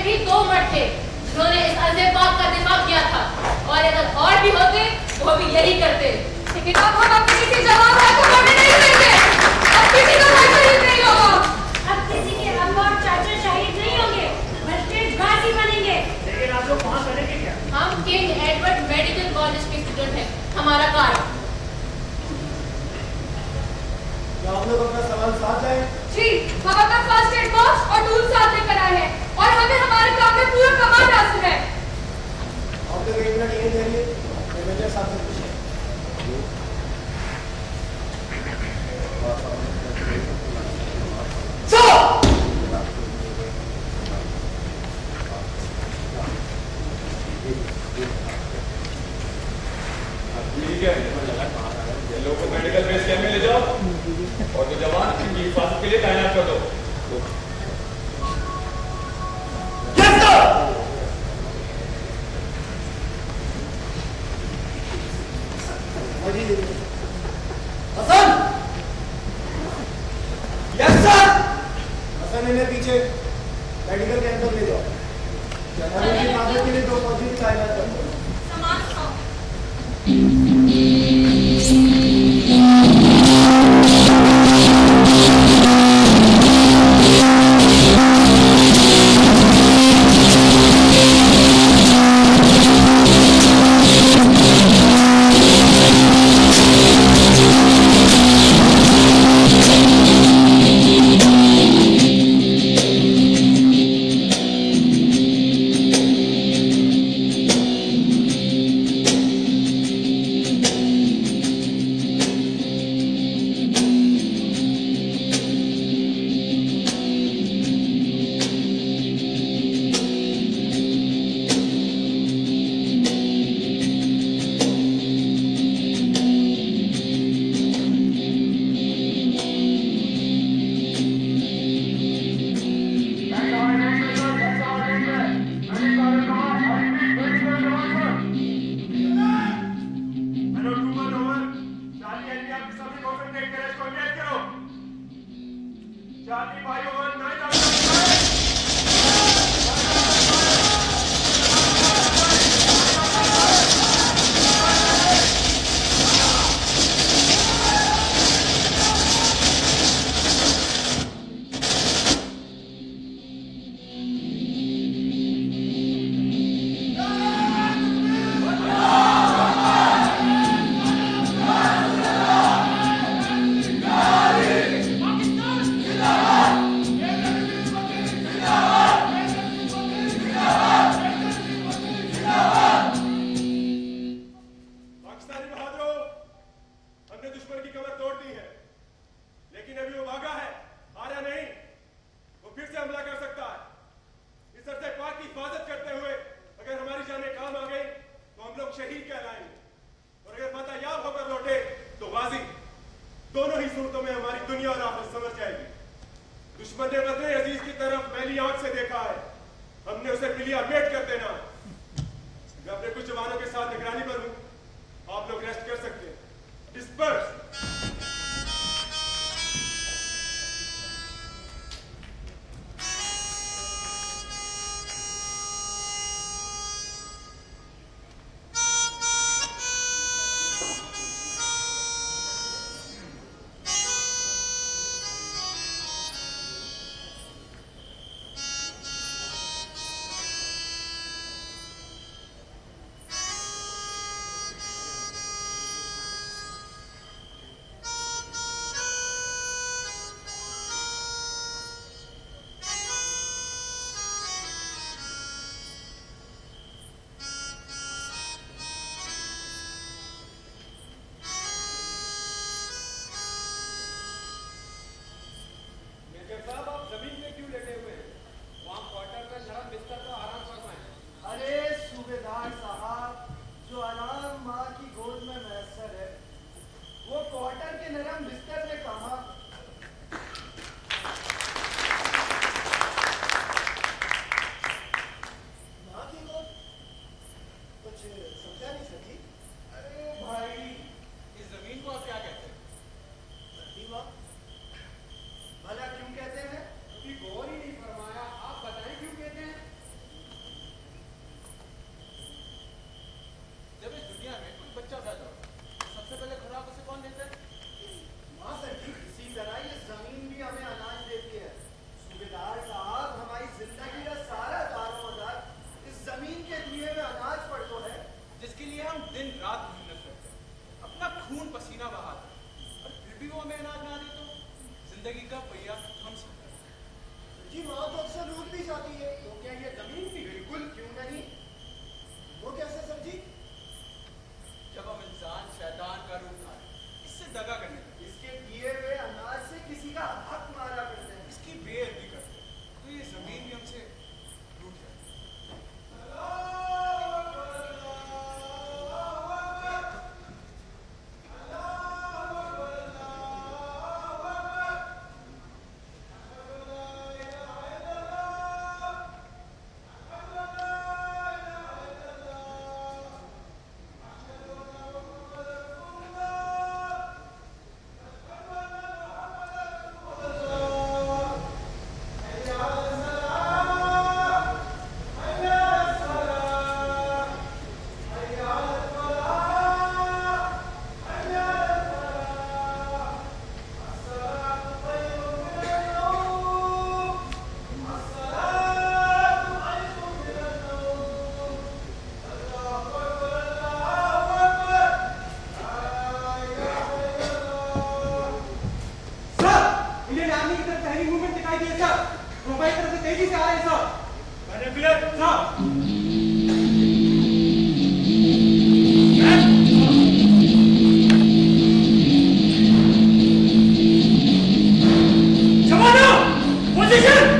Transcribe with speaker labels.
Speaker 1: ही 2 मर्द थे जिन्होंने इस अंधे पाक का दिफा किया था, और अगर और भी होते वो भी यही करते।
Speaker 2: लेकिन अब हम अपनी किसी जवान भाई को मरने नहीं देंगे। अब किसी का भाई शहीद नहीं होगा।
Speaker 3: अब किसी के अम्मा और चाचा शहीद नहीं होंगे, बल्कि गाजी बनेंगे।
Speaker 4: लेकिन आप लोग वहाँ करेंगे क्या?
Speaker 1: हम किंग एडवर्ड मेडिकल कॉलेज के स्टूडेंट हैं। हमारा कार्ड।
Speaker 5: क्या आप लोग अपना सामान साथ लाए?
Speaker 2: जी, हम अपना फर्स्ट एड बॉक्स और टूल साथ लेकर आए हैं और हमें हमारे काम में पूरा कमांड हासिल है।
Speaker 5: आप लोग 1 मिनट यहीं ठहरिए, मैं मेजर साहब से पूछे।
Speaker 6: ठीक है, ये लोगों को मेडिकल बेस कैंप में ले जाओ और जो जवान इनकी हिफाजत के लिए तैनात कर दो।
Speaker 5: हसन! Yes sir! हसन इन्हें पीछे मेडिकल कैंप तक ले जाओ। जवानों की हिफाजत के लिए 2 फौजी तैनात कर दो।
Speaker 2: सामान उठाओ।
Speaker 5: से तेजी से आ रहे हैं सर।
Speaker 4: मैंने क्लियर
Speaker 5: सर
Speaker 4: जवानों पोजीशन